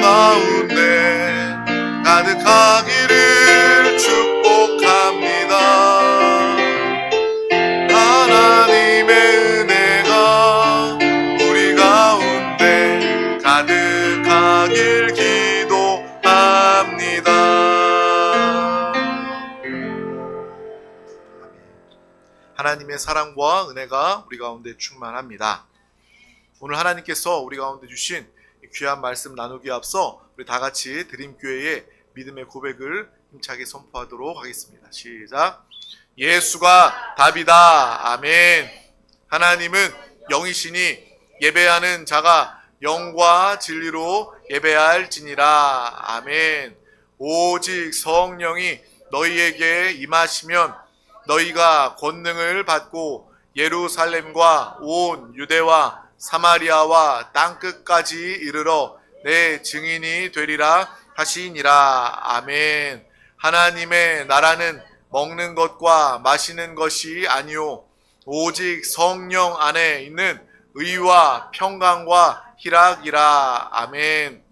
가운데 가득하기를 축복합니다. 하나님의 은혜가 우리 가운데 가득하길 기도합니다. 하나님의 사랑과 은혜가 우리 가운데 충만합니다. 오늘 하나님께서 우리 가운데 주신 귀한 말씀 나누기에 앞서 우리 다 같이 드림교회의 믿음의 고백을 힘차게 선포하도록 하겠습니다. 시작. 예수가 답이다. 아멘. 하나님은 영이시니 예배하는 자가 영과 진리로 예배할지니라. 아멘. 오직 성령이 너희에게 임하시면 너희가 권능을 받고 예루살렘과 온 유대와 사마리아와 땅끝까지 이르러 내 증인이 되리라 하시니라. 아멘. 하나님의 나라는 먹는 것과 마시는 것이 아니요 오직 성령 안에 있는 의와 평강과 희락이라. 아멘.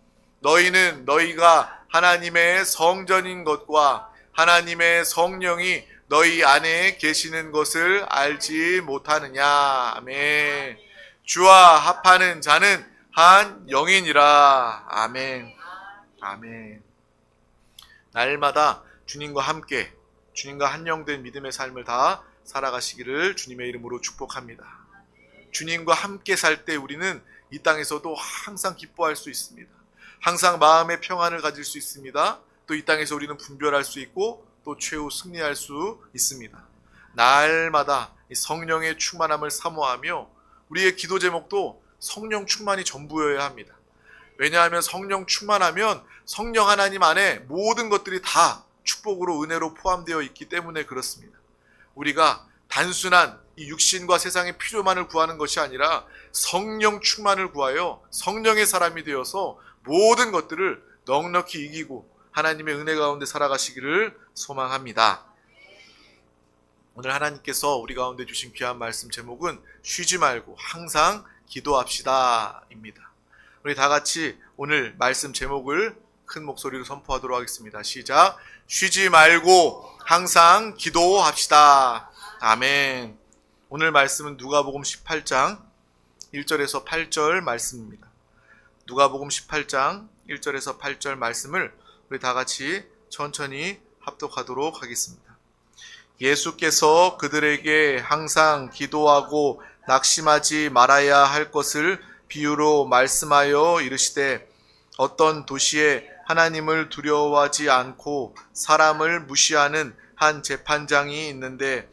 너희는 너희가 하나님의 성전인 것과 하나님의 성령이 너희 안에 계시는 것을 알지 못하느냐. 아멘. 주와 합하는 자는 한 영이니라. 아멘. 아멘. 날마다 주님과 함께 주님과 한영된 믿음의 삶을 다 살아가시기를 주님의 이름으로 축복합니다. 주님과 함께 살 때 우리는 이 땅에서도 항상 기뻐할 수 있습니다. 항상 마음의 평안을 가질 수 있습니다. 또 이 땅에서 우리는 분별할 수 있고 또 최후 승리할 수 있습니다. 날마다 성령의 충만함을 사모하며 우리의 기도 제목도 성령 충만이 전부여야 합니다. 왜냐하면 성령 충만하면 성령 하나님 안에 모든 것들이 다 축복으로 은혜로 포함되어 있기 때문에 그렇습니다. 우리가 단순한 이 육신과 세상의 필요만을 구하는 것이 아니라 성령 충만을 구하여 성령의 사람이 되어서 모든 것들을 넉넉히 이기고 하나님의 은혜 가운데 살아가시기를 소망합니다. 오늘 하나님께서 우리 가운데 주신 귀한 말씀 제목은 쉬지 말고 항상 기도합시다 입니다. 우리 다 같이 오늘 말씀 제목을 큰 목소리로 선포하도록 하겠습니다. 시작. 쉬지 말고 항상 기도합시다. 아멘. 오늘 말씀은 누가복음 18장 1절에서 8절 말씀입니다. 누가복음 18장 1절에서 8절 말씀을 우리 다 같이 천천히 합독하도록 하겠습니다. 예수께서 그들에게 항상 기도하고 낙심하지 말아야 할 것을 비유로 말씀하여 이르시되 어떤 도시에 하나님을 두려워하지 않고 사람을 무시하는 한 재판장이 있는데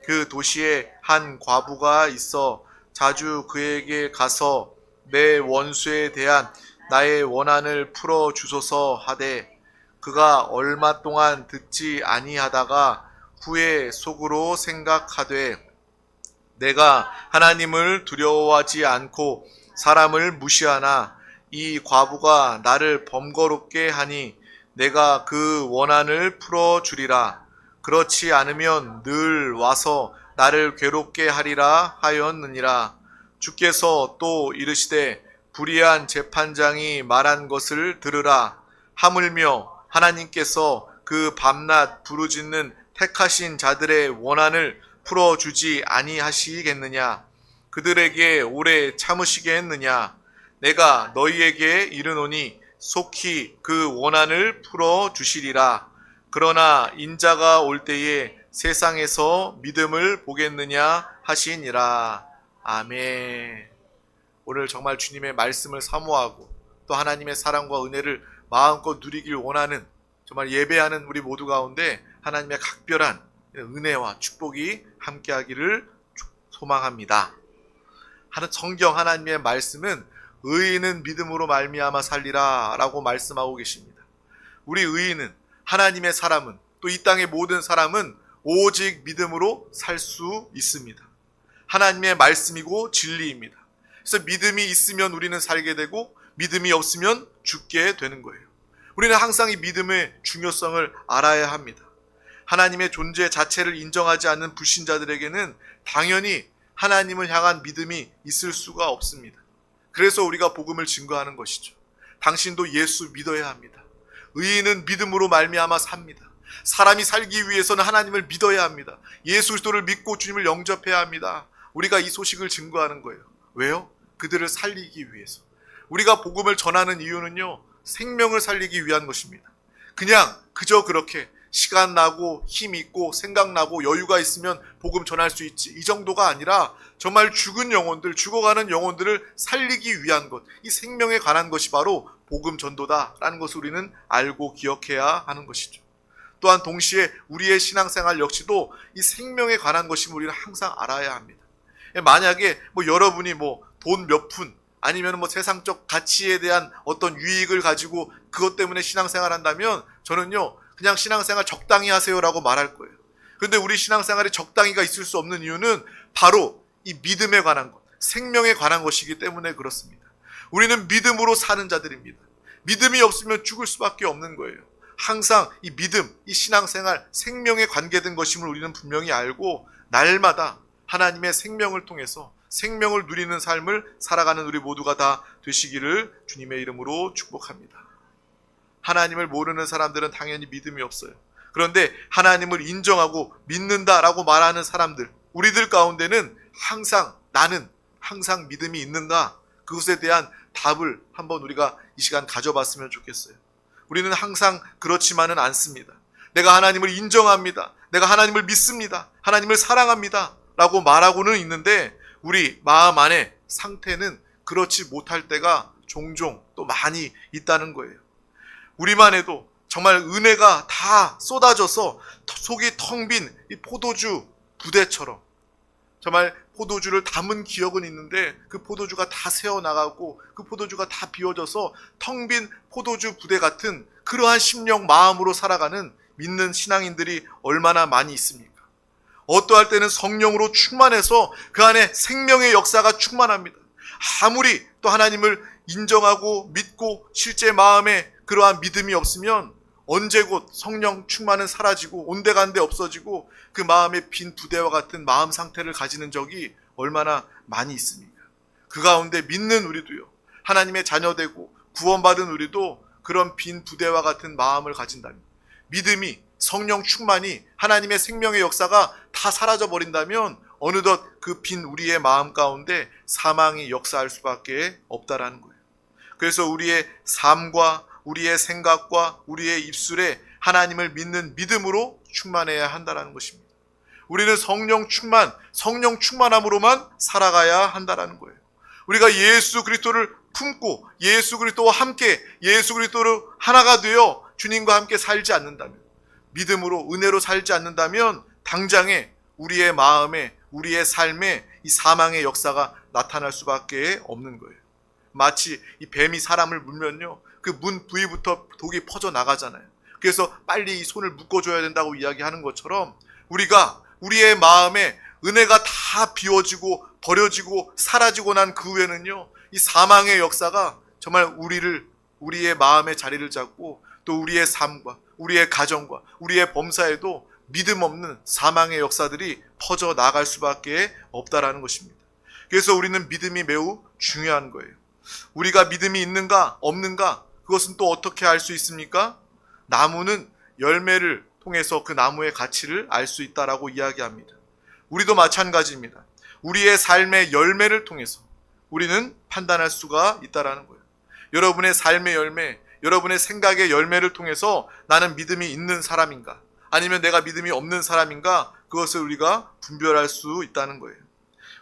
그 도시에 한 과부가 있어 자주 그에게 가서 내 원수에 대한 나의 원한을 풀어 주소서 하되 그가 얼마 동안 듣지 아니하다가 후에 속으로 생각하되 내가 하나님을 두려워하지 않고 사람을 무시하나 이 과부가 나를 번거롭게 하니 내가 그 원한을 풀어주리라. 그렇지 않으면 늘 와서 나를 괴롭게 하리라 하였느니라. 주께서 또 이르시되 불의한 재판장이 말한 것을 들으라. 하물며 하나님께서 그 밤낮 부르짖는 택하신 자들의 원한을 풀어주지 아니하시겠느냐? 그들에게 오래 참으시게 했느냐? 내가 너희에게 이르노니 속히 그 원한을 풀어주시리라. 그러나 인자가 올 때에 세상에서 믿음을 보겠느냐 하시니라. 아멘. 오늘 정말 주님의 말씀을 사모하고 또 하나님의 사랑과 은혜를 마음껏 누리길 원하는 정말 예배하는 우리 모두 가운데 하나님의 각별한 은혜와 축복이 함께하기를 소망합니다. 성경 하나님의 말씀은 의인은 믿음으로 말미암아 살리라 라고 말씀하고 계십니다. 우리 의인은 하나님의 사람은 또 이 땅의 모든 사람은 오직 믿음으로 살 수 있습니다. 하나님의 말씀이고 진리입니다. 그래서 믿음이 있으면 우리는 살게 되고 믿음이 없으면 죽게 되는 거예요. 우리는 항상 이 믿음의 중요성을 알아야 합니다. 하나님의 존재 자체를 인정하지 않는 불신자들에게는 당연히 하나님을 향한 믿음이 있을 수가 없습니다. 그래서 우리가 복음을 증거하는 것이죠. 당신도 예수 믿어야 합니다. 의인은 믿음으로 말미암아 삽니다. 사람이 살기 위해서는 하나님을 믿어야 합니다. 예수 그리스도를 믿고 주님을 영접해야 합니다. 우리가 이 소식을 증거하는 거예요. 왜요? 그들을 살리기 위해서. 우리가 복음을 전하는 이유는요, 생명을 살리기 위한 것입니다. 그냥 그저 그렇게 시간 나고 힘 있고 생각나고 여유가 있으면 복음 전할 수 있지, 이 정도가 아니라 정말 죽은 영혼들, 죽어가는 영혼들을 살리기 위한 것, 이 생명에 관한 것이 바로 복음 전도다라는 것을 우리는 알고 기억해야 하는 것이죠. 또한 동시에 우리의 신앙생활 역시도 이 생명에 관한 것임을 우리는 항상 알아야 합니다. 만약에 여러분이 돈 몇 푼 아니면 세상적 가치에 대한 어떤 유익을 가지고 그것 때문에 신앙생활 한다면 저는요, 그냥 신앙생활 적당히 하세요라고 말할 거예요. 그런데 우리 신앙생활에 적당히가 있을 수 없는 이유는 바로 이 믿음에 관한 것, 생명에 관한 것이기 때문에 그렇습니다. 우리는 믿음으로 사는 자들입니다. 믿음이 없으면 죽을 수밖에 없는 거예요. 항상 이 믿음, 이 신앙생활, 생명에 관계된 것임을 우리는 분명히 알고 날마다 하나님의 생명을 통해서 생명을 누리는 삶을 살아가는 우리 모두가 다 되시기를 주님의 이름으로 축복합니다. 하나님을 모르는 사람들은 당연히 믿음이 없어요. 그런데 하나님을 인정하고 믿는다라고 말하는 사람들, 우리들 가운데는 나는 항상 믿음이 있는가? 그것에 대한 답을 한번 우리가 이 시간 가져봤으면 좋겠어요. 우리는 항상 그렇지만은 않습니다. 내가 하나님을 인정합니다. 내가 하나님을 믿습니다. 하나님을 사랑합니다. 라고 말하고는 있는데 우리 마음 안에 상태는 그렇지 못할 때가 종종 또 많이 있다는 거예요. 우리만 해도 정말 은혜가 다 쏟아져서 속이 텅 빈 이 포도주 부대처럼 정말 포도주를 담은 기억은 있는데 그 포도주가 다 새어나가고 그 포도주가 다 비워져서 텅 빈 포도주 부대 같은 그러한 심령 마음으로 살아가는 믿는 신앙인들이 얼마나 많이 있습니까? 어떠할 때는 성령으로 충만해서 그 안에 생명의 역사가 충만합니다. 아무리 또 하나님을 인정하고 믿고 실제 마음에 그러한 믿음이 없으면 언제 곧 성령 충만은 사라지고 온데간데 없어지고 그 마음의 빈 부대와 같은 마음 상태를 가지는 적이 얼마나 많이 있습니까? 그 가운데 믿는 우리도요, 하나님의 자녀되고 구원받은 우리도 그런 빈 부대와 같은 마음을 가진다면, 믿음이, 성령 충만이, 하나님의 생명의 역사가 다 사라져버린다면 어느덧 그 빈 우리의 마음 가운데 사망이 역사할 수밖에 없다라는 거예요. 그래서 우리의 삶과 우리의 생각과 우리의 입술에 하나님을 믿는 믿음으로 충만해야 한다는 것입니다. 우리는 성령 충만함으로만 살아가야 한다는 거예요. 우리가 예수 그리스도를 품고 예수 그리스도와 함께 예수 그리스도로 하나가 되어 주님과 함께 살지 않는다면, 믿음으로 은혜로 살지 않는다면 당장에 우리의 마음에 우리의 삶에 이 사망의 역사가 나타날 수밖에 없는 거예요. 마치 이 뱀이 사람을 물면요, 그 문 부위부터 독이 퍼져 나가잖아요. 그래서 빨리 이 손을 묶어줘야 된다고 이야기하는 것처럼 우리가 우리의 마음에 은혜가 다 비워지고 버려지고 사라지고 난 그 후에는요, 이 사망의 역사가 정말 우리의 마음에 자리를 잡고 또 우리의 삶과 우리의 가정과 우리의 범사에도 믿음 없는 사망의 역사들이 퍼져 나갈 수밖에 없다라는 것입니다. 그래서 우리는 믿음이 매우 중요한 거예요. 우리가 믿음이 있는가 없는가, 그것은 또 어떻게 알 수 있습니까? 나무는 열매를 통해서 그 나무의 가치를 알 수 있다라고 이야기합니다. 우리도 마찬가지입니다. 우리의 삶의 열매를 통해서 우리는 판단할 수가 있다라는 거예요. 여러분의 삶의 열매, 여러분의 생각의 열매를 통해서 나는 믿음이 있는 사람인가, 아니면 내가 믿음이 없는 사람인가, 그것을 우리가 분별할 수 있다는 거예요.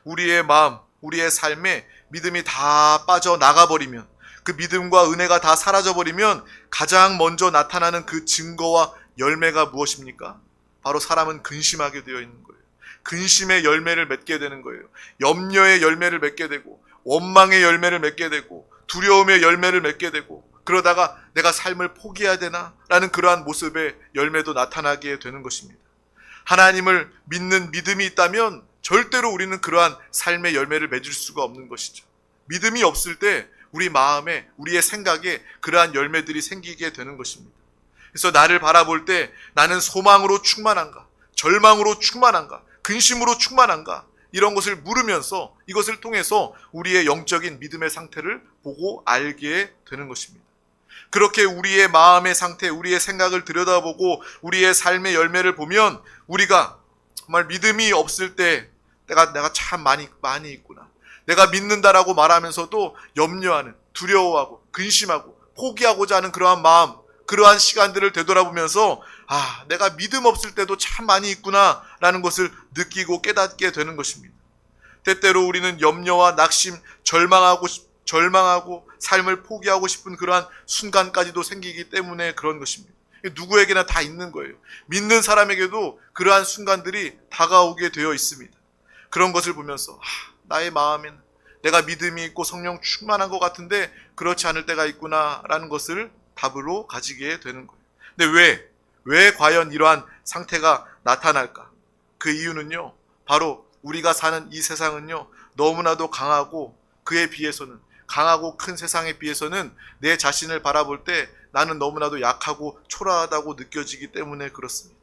우리의 마음, 우리의 삶에 믿음이 다 빠져나가버리면, 그 믿음과 은혜가 다 사라져버리면 가장 먼저 나타나는 그 증거와 열매가 무엇입니까? 바로 사람은 근심하게 되어 있는 거예요. 근심의 열매를 맺게 되는 거예요. 염려의 열매를 맺게 되고, 원망의 열매를 맺게 되고, 두려움의 열매를 맺게 되고, 그러다가 내가 삶을 포기해야 되나? 라는 그러한 모습의 열매도 나타나게 되는 것입니다. 하나님을 믿는 믿음이 있다면 절대로 우리는 그러한 삶의 열매를 맺을 수가 없는 것이죠. 믿음이 없을 때 우리 마음에, 우리의 생각에 그러한 열매들이 생기게 되는 것입니다. 그래서 나를 바라볼 때 나는 소망으로 충만한가, 절망으로 충만한가, 근심으로 충만한가, 이런 것을 물으면서 이것을 통해서 우리의 영적인 믿음의 상태를 보고 알게 되는 것입니다. 그렇게 우리의 마음의 상태, 우리의 생각을 들여다보고 우리의 삶의 열매를 보면 우리가 정말 믿음이 없을 때 내가 참 많이 있구나. 내가 믿는다라고 말하면서도 염려하는, 두려워하고 근심하고 포기하고자 하는 그러한 마음, 그러한 시간들을 되돌아보면서 내가 믿음 없을 때도 참 많이 있구나 라는 것을 느끼고 깨닫게 되는 것입니다. 때때로 우리는 염려와 낙심, 절망하고 삶을 포기하고 싶은 그러한 순간까지도 생기기 때문에 그런 것입니다. 누구에게나 다 있는 거예요. 믿는 사람에게도 그러한 순간들이 다가오게 되어 있습니다. 그런 것을 보면서 나의 마음에는 내가 믿음이 있고 성령 충만한 것 같은데 그렇지 않을 때가 있구나 라는 것을 답으로 가지게 되는 거예요. 근데 왜 과연 이러한 상태가 나타날까? 그 이유는요, 바로 우리가 사는 이 세상은요, 너무나도 강하고 그에 비해서는, 강하고 큰 세상에 비해서는 내 자신을 바라볼 때 나는 너무나도 약하고 초라하다고 느껴지기 때문에 그렇습니다.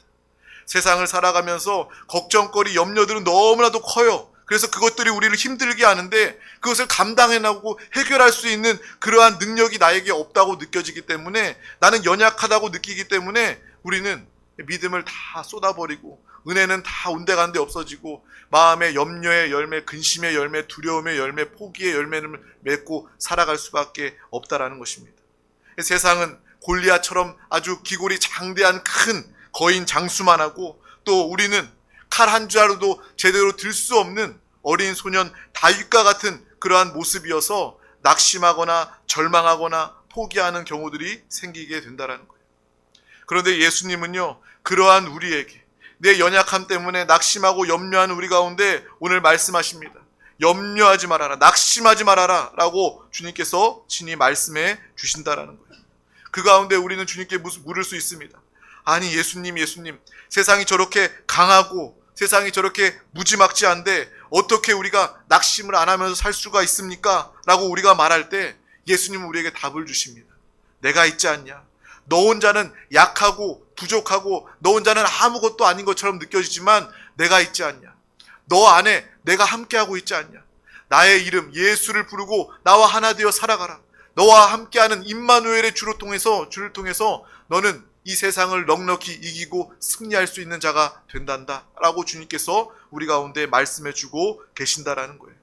세상을 살아가면서 걱정거리, 염려들은 너무나도 커요. 그래서 그것들이 우리를 힘들게 하는데 그것을 감당해내고 해결할 수 있는 그러한 능력이 나에게 없다고 느껴지기 때문에, 나는 연약하다고 느끼기 때문에 우리는 믿음을 다 쏟아버리고 은혜는 다 온데간데 없어지고 마음의 염려의 열매, 근심의 열매, 두려움의 열매, 포기의 열매를 맺고 살아갈 수밖에 없다라는 것입니다. 세상은 골리앗처럼 아주 기골이 장대한 큰 거인 장수만 하고, 또 우리는 칼 한 자루도 제대로 들 수 없는 어린 소년 다윗과 같은 그러한 모습이어서 낙심하거나 절망하거나 포기하는 경우들이 생기게 된다는 거예요. 그런데 예수님은요, 그러한 우리에게 내 연약함 때문에 낙심하고 염려하는 우리 가운데 오늘 말씀하십니다. 염려하지 말아라, 낙심하지 말아라 라고 주님께서 친히 말씀해 주신다라는 거예요. 그 가운데 우리는 주님께 물을 수 있습니다. 아니 예수님, 세상이 저렇게 강하고 세상이 저렇게 무지막지한데 어떻게 우리가 낙심을 안 하면서 살 수가 있습니까? 라고 우리가 말할 때 예수님은 우리에게 답을 주십니다. 내가 있지 않냐? 너 혼자는 약하고 부족하고 너 혼자는 아무것도 아닌 것처럼 느껴지지만 내가 있지 않냐? 너 안에 내가 함께하고 있지 않냐? 나의 이름 예수를 부르고 나와 하나 되어 살아가라. 너와 함께하는 임마누엘의 주를 통해서 너는 이 세상을 넉넉히 이기고 승리할 수 있는 자가 된단다 라고 주님께서 우리 가운데 말씀해 주고 계신다라는 거예요.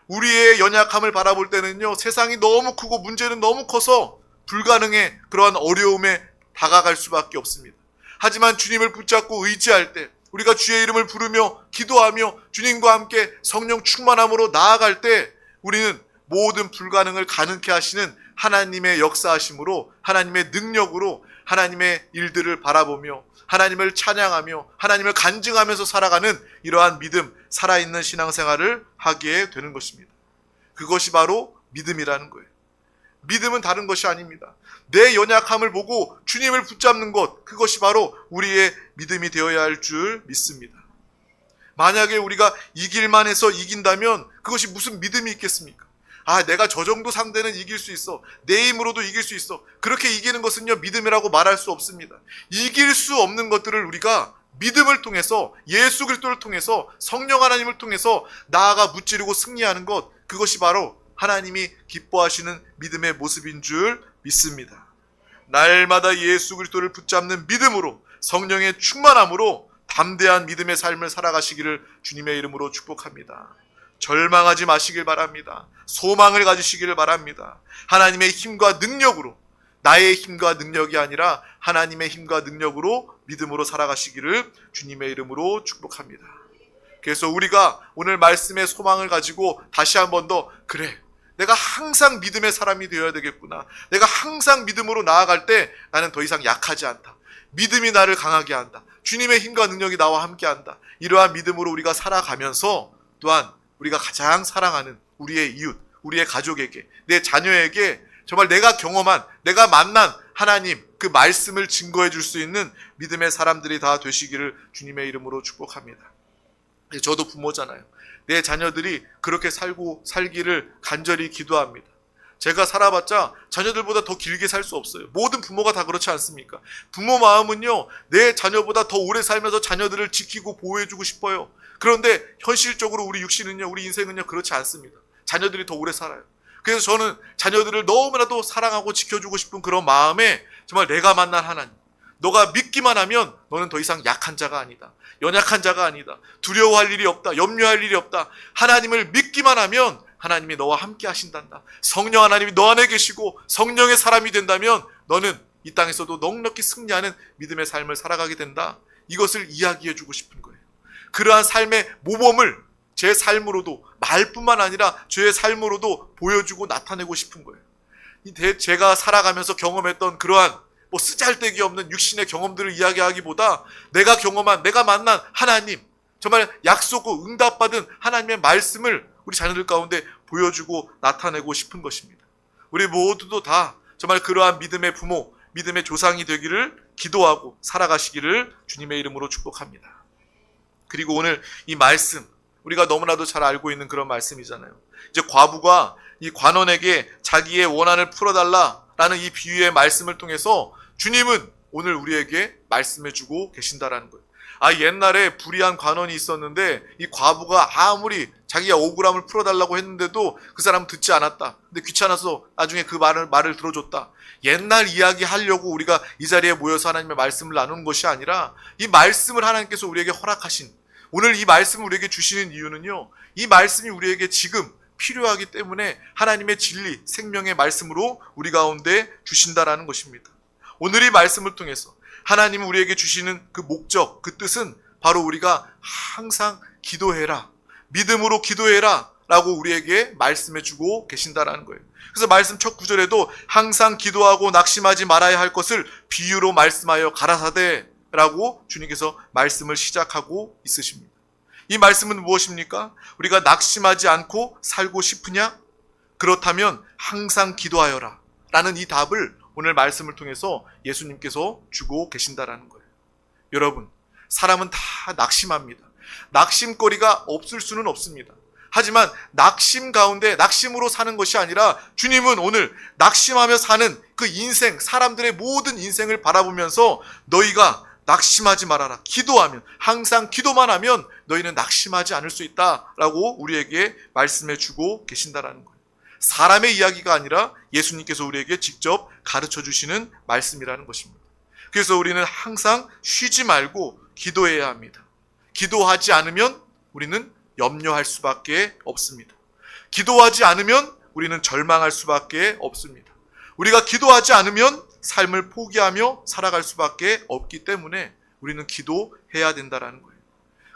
우리의 연약함을 바라볼 때는요, 세상이 너무 크고 문제는 너무 커서 불가능해 그러한 어려움에 다가갈 수밖에 없습니다. 하지만 주님을 붙잡고 의지할 때, 우리가 주의 이름을 부르며 기도하며 주님과 함께 성령 충만함으로 나아갈 때 우리는 모든 불가능을 가능케 하시는 하나님의 역사하심으로, 하나님의 능력으로 하나님의 일들을 바라보며 하나님을 찬양하며 하나님을 간증하면서 살아가는 이러한 믿음, 살아있는 신앙생활을 하게 되는 것입니다. 그것이 바로 믿음이라는 거예요. 믿음은 다른 것이 아닙니다. 내 연약함을 보고 주님을 붙잡는 것, 그것이 바로 우리의 믿음이 되어야 할 줄 믿습니다. 만약에 우리가 이길만 해서 이긴다면 그것이 무슨 믿음이 있겠습니까? 내가 저 정도 상대는 이길 수 있어. 내 힘으로도 이길 수 있어. 그렇게 이기는 것은요, 믿음이라고 말할 수 없습니다. 이길 수 없는 것들을 우리가 믿음을 통해서, 예수 그리스도를 통해서, 성령 하나님을 통해서 나아가 무찌르고 승리하는 것, 그것이 바로 하나님이 기뻐하시는 믿음의 모습인 줄 믿습니다. 날마다 예수 그리스도를 붙잡는 믿음으로, 성령의 충만함으로 담대한 믿음의 삶을 살아가시기를 주님의 이름으로 축복합니다. 절망하지 마시길 바랍니다. 소망을 가지시기를 바랍니다. 하나님의 힘과 능력으로, 나의 힘과 능력이 아니라 하나님의 힘과 능력으로 믿음으로 살아가시기를 주님의 이름으로 축복합니다. 그래서 우리가 오늘 말씀의 소망을 가지고 다시 한 번 더, 그래, 내가 항상 믿음의 사람이 되어야 되겠구나. 내가 항상 믿음으로 나아갈 때 나는 더 이상 약하지 않다. 믿음이 나를 강하게 한다. 주님의 힘과 능력이 나와 함께한다. 이러한 믿음으로 우리가 살아가면서 또한 우리가 가장 사랑하는 우리의 이웃, 우리의 가족에게, 내 자녀에게 정말 내가 경험한, 내가 만난 하나님 그 말씀을 증거해 줄 수 있는 믿음의 사람들이 다 되시기를 주님의 이름으로 축복합니다. 저도 부모잖아요. 내 자녀들이 그렇게 살기를 간절히 기도합니다. 제가 살아봤자 자녀들보다 더 길게 살 수 없어요. 모든 부모가 다 그렇지 않습니까? 부모 마음은요, 내 자녀보다 더 오래 살면서 자녀들을 지키고 보호해주고 싶어요. 그런데 현실적으로 우리 육신은요, 우리 인생은요, 그렇지 않습니다. 자녀들이 더 오래 살아요. 그래서 저는 자녀들을 너무나도 사랑하고 지켜주고 싶은 그런 마음에 정말 내가 만난 하나님, 너가 믿기만 하면 너는 더 이상 약한 자가 아니다. 연약한 자가 아니다. 두려워할 일이 없다. 염려할 일이 없다. 하나님을 믿기만 하면 하나님이 너와 함께 하신단다. 성령 하나님이 너 안에 계시고 성령의 사람이 된다면 너는 이 땅에서도 넉넉히 승리하는 믿음의 삶을 살아가게 된다. 이것을 이야기해 주고 싶은 거예요. 그러한 삶의 모범을 제 삶으로도, 말뿐만 아니라 저의 삶으로도 보여주고 나타내고 싶은 거예요. 제가 살아가면서 경험했던 그러한 쓰잘데기 없는 육신의 경험들을 이야기하기보다 내가 경험한, 내가 만난 하나님, 정말 약속과 응답받은 하나님의 말씀을 우리 자녀들 가운데 보여주고 나타내고 싶은 것입니다. 우리 모두도 다 정말 그러한 믿음의 부모, 믿음의 조상이 되기를 기도하고 살아가시기를 주님의 이름으로 축복합니다. 그리고 오늘 이 말씀, 우리가 너무나도 잘 알고 있는 그런 말씀이잖아요. 이제 과부가 이 관원에게 자기의 원한을 풀어달라라는 이 비유의 말씀을 통해서 주님은 오늘 우리에게 말씀해주고 계신다라는 거예요. 옛날에 불의한 관원이 있었는데 이 과부가 아무리 자기가 억울함을 풀어달라고 했는데도 그 사람은 듣지 않았다. 근데 귀찮아서 나중에 그 말을 들어줬다. 옛날 이야기 하려고 우리가 이 자리에 모여서 하나님의 말씀을 나누는 것이 아니라 이 말씀을 하나님께서 우리에게 허락하신, 오늘 이 말씀을 우리에게 주시는 이유는요, 이 말씀이 우리에게 지금 필요하기 때문에 하나님의 진리, 생명의 말씀으로 우리 가운데 주신다라는 것입니다. 오늘 이 말씀을 통해서 하나님은 우리에게 주시는 그 목적, 그 뜻은 바로 우리가 항상 기도해라, 믿음으로 기도해라 라고 우리에게 말씀해 주고 계신다라는 거예요. 그래서 말씀 첫 구절에도 항상 기도하고 낙심하지 말아야 할 것을 비유로 말씀하여 가라사대 라고 주님께서 말씀을 시작하고 있으십니다. 이 말씀은 무엇입니까? 우리가 낙심하지 않고 살고 싶으냐? 그렇다면 항상 기도하여라 라는 이 답을 오늘 말씀을 통해서 예수님께서 주고 계신다라는 거예요. 여러분, 사람은 다 낙심합니다. 낙심거리가 없을 수는 없습니다. 하지만 낙심 가운데 낙심으로 사는 것이 아니라 주님은 오늘 낙심하며 사는 그 인생, 사람들의 모든 인생을 바라보면서 너희가 낙심하지 말아라. 기도하면, 항상 기도만 하면 너희는 낙심하지 않을 수 있다라고 우리에게 말씀해 주고 계신다라는 거예요. 사람의 이야기가 아니라 예수님께서 우리에게 직접 가르쳐 주시는 말씀이라는 것입니다. 그래서 우리는 항상 쉬지 말고 기도해야 합니다. 기도하지 않으면 우리는 염려할 수밖에 없습니다. 기도하지 않으면 우리는 절망할 수밖에 없습니다. 우리가 기도하지 않으면 삶을 포기하며 살아갈 수밖에 없기 때문에 우리는 기도해야 된다는 거예요.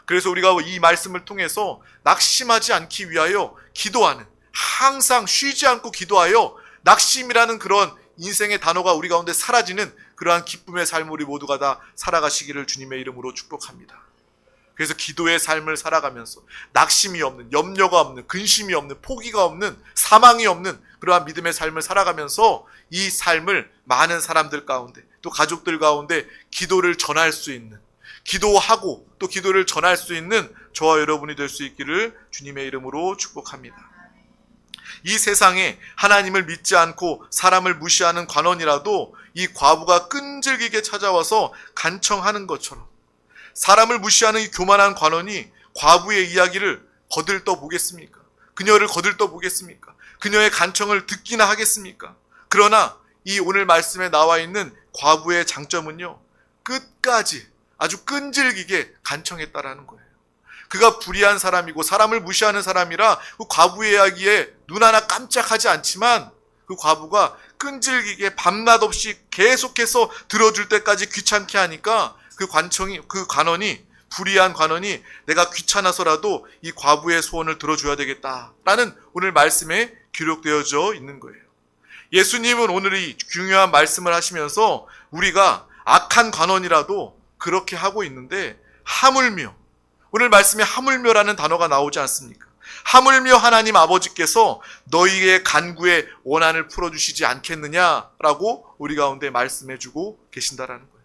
그래서 우리가 이 말씀을 통해서 낙심하지 않기 위하여 기도하는, 항상 쉬지 않고 기도하여 낙심이라는 그런 인생의 단어가 우리 가운데 사라지는 그러한 기쁨의 삶을 우리 모두가 다 살아가시기를 주님의 이름으로 축복합니다. 그래서 기도의 삶을 살아가면서 낙심이 없는, 염려가 없는, 근심이 없는, 포기가 없는, 사망이 없는 그러한 믿음의 삶을 살아가면서 이 삶을 많은 사람들 가운데, 또 가족들 가운데 기도를 전할 수 있는, 기도하고 또 기도를 전할 수 있는 저와 여러분이 될 수 있기를 주님의 이름으로 축복합니다. 이 세상에 하나님을 믿지 않고 사람을 무시하는 관원이라도 이 과부가 끈질기게 찾아와서 간청하는 것처럼 사람을 무시하는 이 교만한 관원이 과부의 이야기를 거들떠 보겠습니까? 그녀를 거들떠 보겠습니까? 그녀의 간청을 듣기나 하겠습니까? 그러나 이 오늘 말씀에 나와 있는 과부의 장점은요, 끝까지 아주 끈질기게 간청했다라는 거예요. 그가 불의한 사람이고 사람을 무시하는 사람이라 그 과부의 이야기에 눈 하나 깜짝하지 않지만 그 과부가 끈질기게 밤낮 없이 계속해서 들어줄 때까지 귀찮게 하니까 그 관원이, 불의한 관원이 내가 귀찮아서라도 이 과부의 소원을 들어줘야 되겠다라는 오늘 말씀에 기록되어져 있는 거예요. 예수님은 오늘 이 중요한 말씀을 하시면서 우리가 악한 관원이라도 그렇게 하고 있는데 하물며, 오늘 말씀에 하물며라는 단어가 나오지 않습니까? 하물며 하나님 아버지께서 너희의 간구의 원한을 풀어주시지 않겠느냐라고 우리 가운데 말씀해주고 계신다라는 거예요.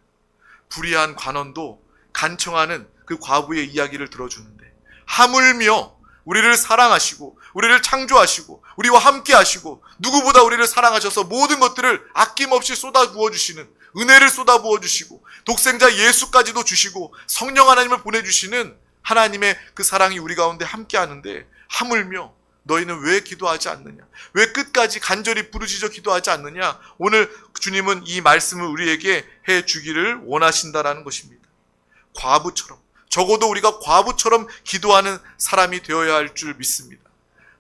불의한 관원도 간청하는 그 과부의 이야기를 들어주는데 하물며 우리를 사랑하시고 우리를 창조하시고 우리와 함께 하시고 누구보다 우리를 사랑하셔서 모든 것들을 아낌없이 쏟아 부어주시는, 은혜를 쏟아 부어주시고 독생자 예수까지도 주시고 성령 하나님을 보내주시는 하나님의 그 사랑이 우리 가운데 함께 하는데 하물며 너희는 왜 기도하지 않느냐? 왜 끝까지 간절히 부르짖어 기도하지 않느냐? 오늘 주님은 이 말씀을 우리에게 해 주기를 원하신다라는 것입니다. 과부처럼, 적어도 우리가 과부처럼 기도하는 사람이 되어야 할 줄 믿습니다.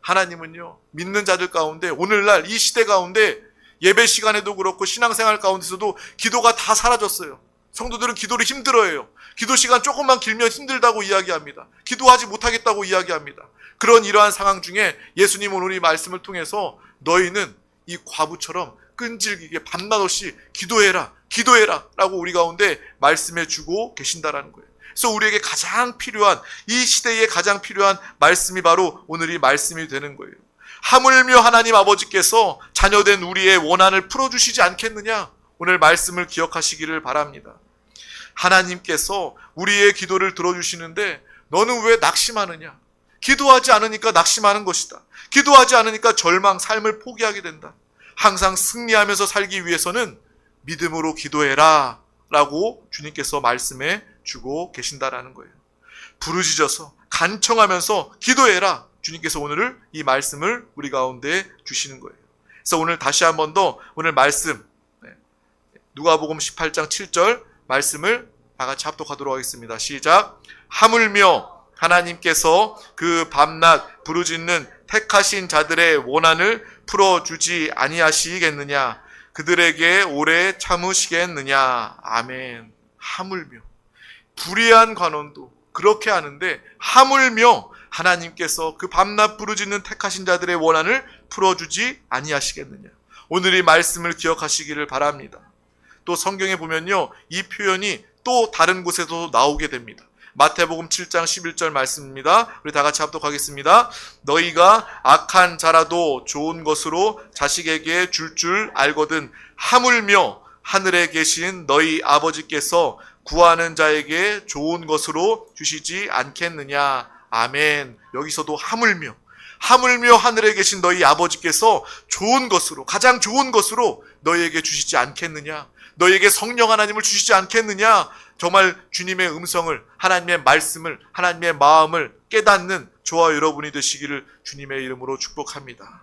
하나님은요, 믿는 자들 가운데 오늘날 이 시대 가운데 예배 시간에도 그렇고 신앙생활 가운데서도 기도가 다 사라졌어요. 성도들은 기도를 힘들어해요. 기도 시간 조금만 길면 힘들다고 이야기합니다. 기도하지 못하겠다고 이야기합니다. 그런 이러한 상황 중에 예수님은 우리 말씀을 통해서 너희는 이 과부처럼 끈질기게 밤낮 없이 기도해라, 기도해라 라고 우리 가운데 말씀해 주고 계신다라는 거예요. 그래서 우리에게 가장 필요한, 이 시대에 가장 필요한 말씀이 바로 오늘 이 말씀이 되는 거예요. 하물며 하나님 아버지께서 자녀된 우리의 원한을 풀어주시지 않겠느냐? 오늘 말씀을 기억하시기를 바랍니다. 하나님께서 우리의 기도를 들어주시는데 너는 왜 낙심하느냐? 기도하지 않으니까 낙심하는 것이다. 기도하지 않으니까 절망, 삶을 포기하게 된다. 항상 승리하면서 살기 위해서는 믿음으로 기도해라 라고 주님께서 말씀해 주고 계신다라는 거예요. 부르짖어서 간청하면서 기도해라. 주님께서 오늘 이 말씀을 우리 가운데 주시는 거예요. 그래서 오늘 다시 한 번 더 오늘 말씀 누가복음 18장 7절 말씀을 다 같이 합독하도록 하겠습니다. 시작. 하물며 하나님께서 그 밤낮 부르짖는 택하신 자들의 원한을 풀어주지 아니하시겠느냐? 그들에게 오래 참으시겠느냐? 아멘. 하물며 불의한 관원도 그렇게 하는데 하물며 하나님께서 그 밤낮 부르짖는 택하신 자들의 원한을 풀어주지 아니하시겠느냐? 오늘 이 말씀을 기억하시기를 바랍니다. 또 성경에 보면요, 이 표현이 또 다른 곳에도 나오게 됩니다. 마태복음 7장 11절 말씀입니다. 우리 다 같이 합독하겠습니다. 너희가 악한 자라도 좋은 것으로 자식에게 줄 알거든 하물며 하늘에 계신 너희 아버지께서 구하는 자에게 좋은 것으로 주시지 않겠느냐. 아멘. 여기서도 하물며 하늘에 계신 너희 아버지께서 좋은 것으로, 가장 좋은 것으로 너희에게 주시지 않겠느냐. 너희에게 성령 하나님을 주시지 않겠느냐. 정말 주님의 음성을, 하나님의 말씀을, 하나님의 마음을 깨닫는 저와 여러분이 되시기를 주님의 이름으로 축복합니다.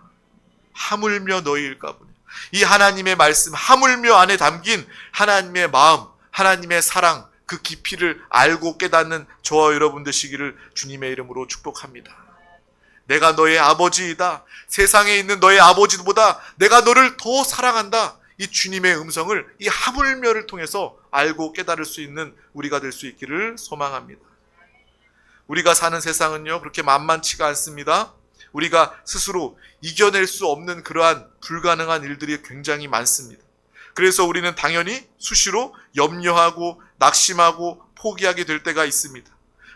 하물며 너희일까 보네. 이 하나님의 말씀, 하물며 안에 담긴 하나님의 마음, 하나님의 사랑, 그 깊이를 알고 깨닫는 저와 여러분 되시기를 주님의 이름으로 축복합니다. 내가 너의 아버지이다. 세상에 있는 너의 아버지보다 내가 너를 더 사랑한다. 이 주님의 음성을 이 하물며를 통해서 알고 깨달을 수 있는 우리가 될 수 있기를 소망합니다. 우리가 사는 세상은요, 그렇게 만만치가 않습니다. 우리가 스스로 이겨낼 수 없는 그러한 불가능한 일들이 굉장히 많습니다. 그래서 우리는 당연히 수시로 염려하고 낙심하고 포기하게 될 때가 있습니다.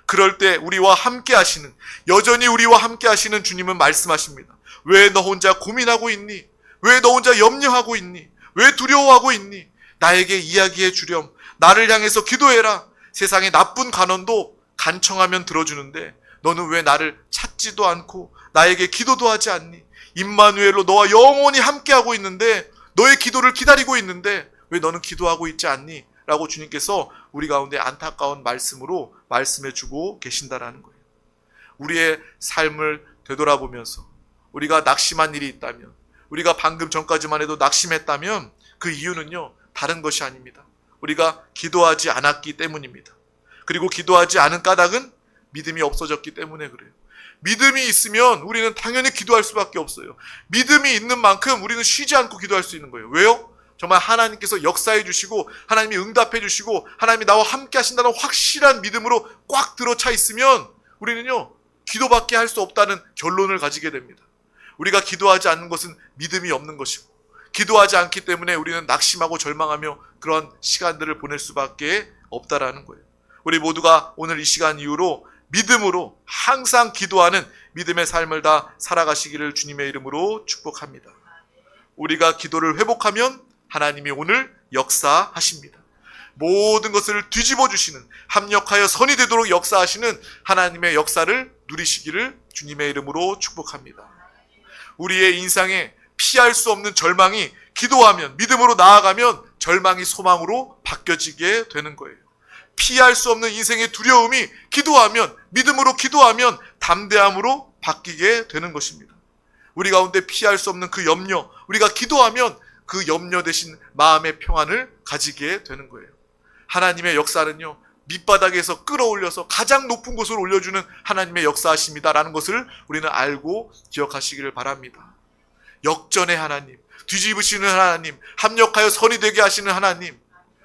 그럴 때 우리와 함께 하시는, 여전히 우리와 함께 하시는 주님은 말씀하십니다. 왜 너 혼자 고민하고 있니? 왜 너 혼자 염려하고 있니? 왜 두려워하고 있니? 나에게 이야기해 주렴. 나를 향해서 기도해라. 세상의 나쁜 간언도 간청하면 들어주는데 너는 왜 나를 찾지도 않고 나에게 기도도 하지 않니? 임마누엘로 너와 영원히 함께하고 있는데, 너의 기도를 기다리고 있는데 왜 너는 기도하고 있지 않니? 라고 주님께서 우리 가운데 안타까운 말씀으로 말씀해 주고 계신다라는 거예요. 우리의 삶을 되돌아보면서 우리가 낙심한 일이 있다면, 우리가 방금 전까지만 해도 낙심했다면 그 이유는요, 다른 것이 아닙니다. 우리가 기도하지 않았기 때문입니다. 그리고 기도하지 않은 까닭은 믿음이 없어졌기 때문에 그래요. 믿음이 있으면 우리는 당연히 기도할 수밖에 없어요. 믿음이 있는 만큼 우리는 쉬지 않고 기도할 수 있는 거예요. 왜요? 정말 하나님께서 역사해 주시고 하나님이 응답해 주시고 하나님이 나와 함께 하신다는 확실한 믿음으로 꽉 들어차 있으면 우리는요, 기도밖에 할 수 없다는 결론을 가지게 됩니다. 우리가 기도하지 않는 것은 믿음이 없는 것이고, 기도하지 않기 때문에 우리는 낙심하고 절망하며 그런 시간들을 보낼 수밖에 없다라는 거예요. 우리 모두가 오늘 이 시간 이후로 믿음으로 항상 기도하는 믿음의 삶을 다 살아가시기를 주님의 이름으로 축복합니다. 우리가 기도를 회복하면 하나님이 오늘 역사하십니다. 모든 것을 뒤집어 주시는, 합력하여 선이 되도록 역사하시는 하나님의 역사를 누리시기를 주님의 이름으로 축복합니다. 우리의 인생에 피할 수 없는 절망이 기도하면, 믿음으로 나아가면 절망이 소망으로 바뀌어지게 되는 거예요. 피할 수 없는 인생의 두려움이 기도하면, 믿음으로 기도하면 담대함으로 바뀌게 되는 것입니다. 우리 가운데 피할 수 없는 그 염려, 우리가 기도하면 그 염려 대신 마음의 평안을 가지게 되는 거예요. 하나님의 역사는요, 밑바닥에서 끌어올려서 가장 높은 곳으로 올려주는 하나님의 역사하십니다라는 것을 우리는 알고 기억하시기를 바랍니다. 역전의 하나님, 뒤집으시는 하나님, 합력하여 선이 되게 하시는 하나님,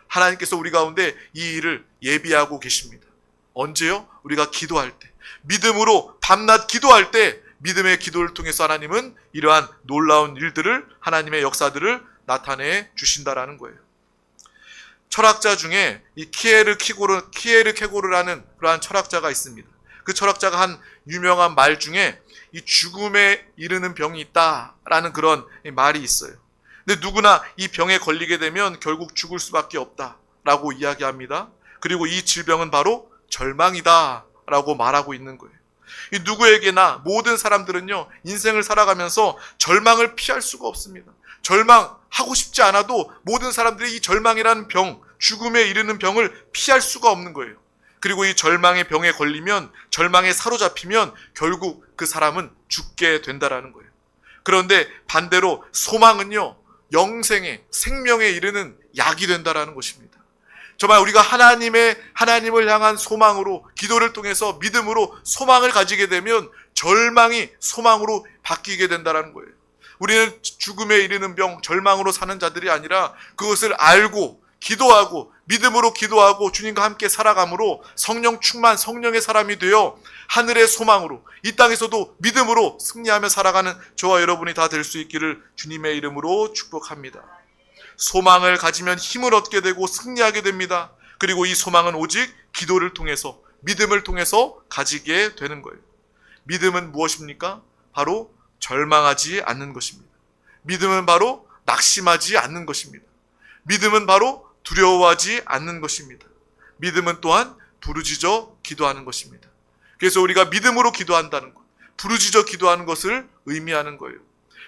하나님께서 우리 가운데 이 일을 예비하고 계십니다. 언제요? 우리가 기도할 때, 믿음으로 밤낮 기도할 때, 믿음의 기도를 통해서 하나님은 이러한 놀라운 일들을, 하나님의 역사들을 나타내 주신다라는 거예요. 철학자 중에 이 키에르케고르라는 그러한 철학자가 있습니다. 그 철학자가 한 유명한 말 중에 이 죽음에 이르는 병이 있다라는 그런 말이 있어요. 근데 누구나 이 병에 걸리게 되면 결국 죽을 수밖에 없다라고 이야기합니다. 그리고 이 질병은 바로 절망이다라고 말하고 있는 거예요. 이 누구에게나 모든 사람들은요, 인생을 살아가면서 절망을 피할 수가 없습니다. 절망하고 싶지 않아도 모든 사람들이 이 절망이라는 병, 죽음에 이르는 병을 피할 수가 없는 거예요. 그리고 이 절망의 병에 걸리면, 절망에 사로잡히면 결국 그 사람은 죽게 된다라는 거예요. 그런데 반대로 소망은요, 영생의, 생명에 이르는 약이 된다라는 것입니다. 정말 우리가 하나님을 향한 소망으로, 기도를 통해서 믿음으로 소망을 가지게 되면 절망이 소망으로 바뀌게 된다라는 거예요. 우리는 죽음에 이르는 병, 절망으로 사는 자들이 아니라 그것을 알고 기도하고 믿음으로 기도하고 주님과 함께 살아감으로 성령 충만, 성령의 사람이 되어 하늘의 소망으로, 이 땅에서도 믿음으로 승리하며 살아가는 저와 여러분이 다 될 수 있기를 주님의 이름으로 축복합니다. 소망을 가지면 힘을 얻게 되고 승리하게 됩니다. 그리고 이 소망은 오직 기도를 통해서, 믿음을 통해서 가지게 되는 거예요. 믿음은 무엇입니까? 바로 절망하지 않는 것입니다. 믿음은 바로 낙심하지 않는 것입니다. 믿음은 바로 두려워하지 않는 것입니다. 믿음은 또한 부르짖어 기도하는 것입니다. 그래서 우리가 믿음으로 기도한다는 것, 부르짖어 기도하는 것을 의미하는 거예요.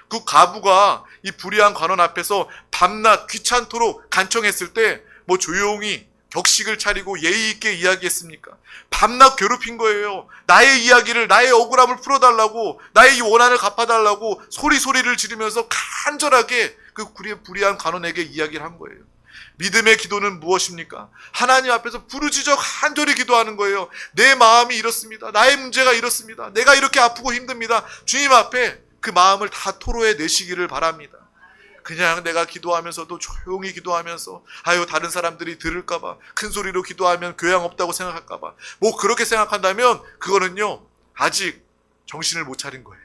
그 과부가 이 불의한 관원 앞에서 밤낮 귀찮도록 간청했을 때 뭐 조용히 격식을 차리고 예의 있게 이야기했습니까? 밤낮 괴롭힌 거예요. 나의 이야기를, 나의 억울함을 풀어달라고, 나의 이 원한을 갚아달라고 소리를 지르면서 간절하게 그 불의한 관원에게 이야기를 한 거예요. 믿음의 기도는 무엇입니까? 하나님 앞에서 부르짖어 간절히 기도하는 거예요. 내 마음이 이렇습니다. 나의 문제가 이렇습니다. 내가 이렇게 아프고 힘듭니다. 주님 앞에 그 마음을 다 토로해 내시기를 바랍니다. 그냥 내가 기도하면서도 조용히 기도하면서 다른 사람들이 들을까봐, 큰 소리로 기도하면 교양 없다고 생각할까봐, 뭐 그렇게 생각한다면 그거는요, 아직 정신을 못 차린 거예요.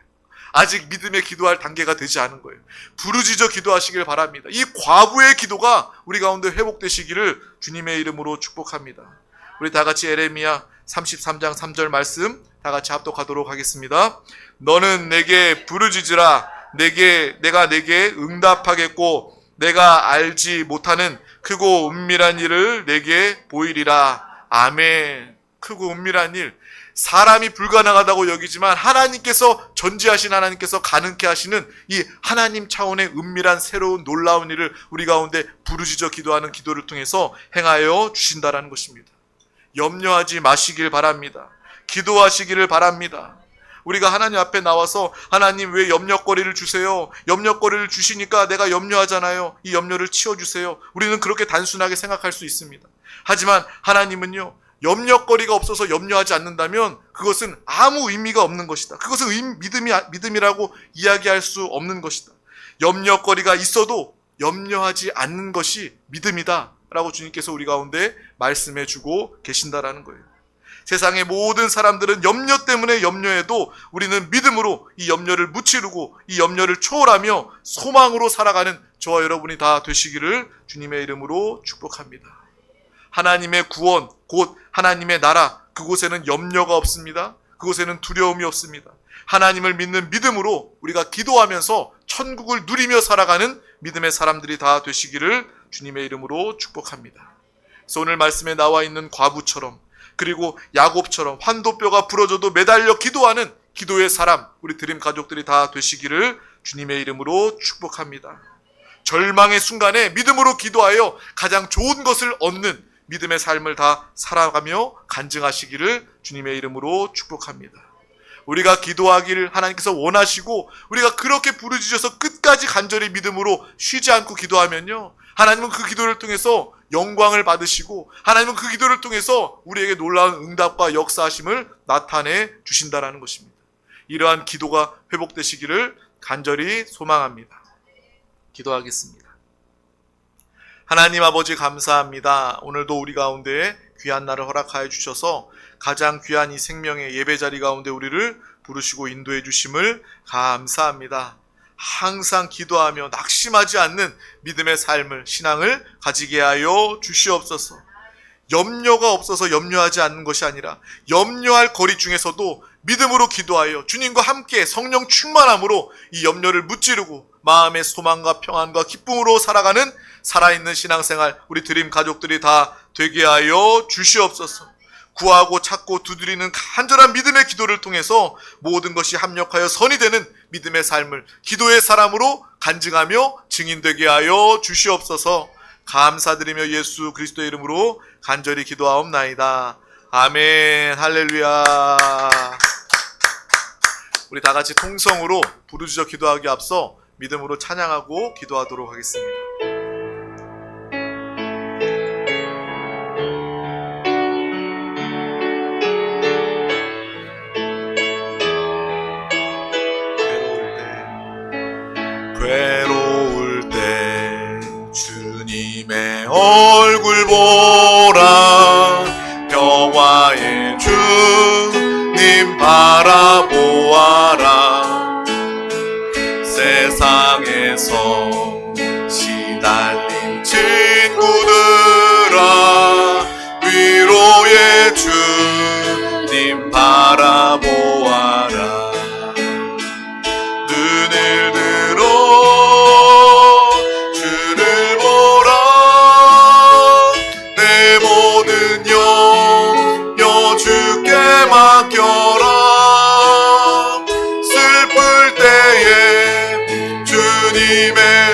아직 믿음의 기도할 단계가 되지 않은 거예요. 부르짖어 기도하시길 바랍니다. 이 과부의 기도가 우리 가운데 회복되시기를 주님의 이름으로 축복합니다. 우리 다 같이 에레미야 33장 3절 말씀 다 같이 합독하도록 하겠습니다. 너는 내게 부르짖으라. 내가 내게 응답하겠고 내가 알지 못하는 크고 은밀한 일을 내게 보이리라. 아멘. 크고 은밀한 일, 사람이 불가능하다고 여기지만 하나님께서, 전지하신 하나님께서 가능케 하시는 이 하나님 차원의 은밀한 새로운 놀라운 일을 우리 가운데 부르짖어 기도하는 기도를 통해서 행하여 주신다라는 것입니다. 염려하지 마시길 바랍니다. 기도하시기를 바랍니다. 우리가 하나님 앞에 나와서 하나님 왜 염려거리를 주세요? 염려거리를 주시니까 내가 염려하잖아요. 이 염려를 치워주세요. 우리는 그렇게 단순하게 생각할 수 있습니다. 하지만 하나님은요, 염려거리가 없어서 염려하지 않는다면 그것은 아무 의미가 없는 것이다. 그것은 믿음이라고 이야기할 수 없는 것이다. 염려거리가 있어도 염려하지 않는 것이 믿음이다 라고 주님께서 우리 가운데 말씀해 주고 계신다라는 거예요. 세상의 모든 사람들은 염려 때문에 염려해도 우리는 믿음으로 이 염려를 무찌르고 이 염려를 초월하며 소망으로 살아가는 저와 여러분이 다 되시기를 주님의 이름으로 축복합니다. 하나님의 구원, 곧 하나님의 나라, 그곳에는 염려가 없습니다. 그곳에는 두려움이 없습니다. 하나님을 믿는 믿음으로 우리가 기도하면서 천국을 누리며 살아가는 믿음의 사람들이 다 되시기를 주님의 이름으로 축복합니다. 그래서 오늘 말씀에 나와 있는 과부처럼, 그리고 야곱처럼 환도뼈가 부러져도 매달려 기도하는 기도의 사람, 우리 드림 가족들이 다 되시기를 주님의 이름으로 축복합니다. 절망의 순간에 믿음으로 기도하여 가장 좋은 것을 얻는 믿음의 삶을 다 살아가며 간증하시기를 주님의 이름으로 축복합니다. 우리가 기도하기를 하나님께서 원하시고 우리가 그렇게 부르짖어서 끝까지 간절히 믿음으로 쉬지 않고 기도하면요, 하나님은 그 기도를 통해서 영광을 받으시고 하나님은 그 기도를 통해서 우리에게 놀라운 응답과 역사하심을 나타내 주신다라는 것입니다. 이러한 기도가 회복되시기를 간절히 소망합니다. 기도하겠습니다. 하나님 아버지 감사합니다. 오늘도 우리 가운데 귀한 날을 허락하여 주셔서 가장 귀한 이 생명의 예배 자리 가운데 우리를 부르시고 인도해 주심을 감사합니다. 항상 기도하며 낙심하지 않는 믿음의 삶을, 신앙을 가지게 하여 주시옵소서. 염려가 없어서 염려하지 않는 것이 아니라 염려할 거리 중에서도 믿음으로 기도하여 주님과 함께 성령 충만함으로 이 염려를 무찌르고 마음의 소망과 평안과 기쁨으로 살아가는 살아있는 신앙생활 우리 드림 가족들이 다 되게 하여 주시옵소서. 구하고 찾고 두드리는 간절한 믿음의 기도를 통해서 모든 것이 합력하여 선이 되는 믿음의 삶을 기도의 사람으로 간증하며 증인되게 하여 주시옵소서. 감사드리며 예수 그리스도의 이름으로 간절히 기도하옵나이다. 아멘. 할렐루야. 우리 다 같이 통성으로 부르짖어 기도하기 앞서 믿음으로 찬양하고 기도하도록 하겠습니다. 괴로울 때 주님의 얼굴 보라. 평화의 주님 바라보아라. 세상에서 시달린 친구들아, 위로의 주님 바라보아라. 눈을 들어 주를 보라. 내 모든 염려 주께 맡겨라. 슬플 때에 주님의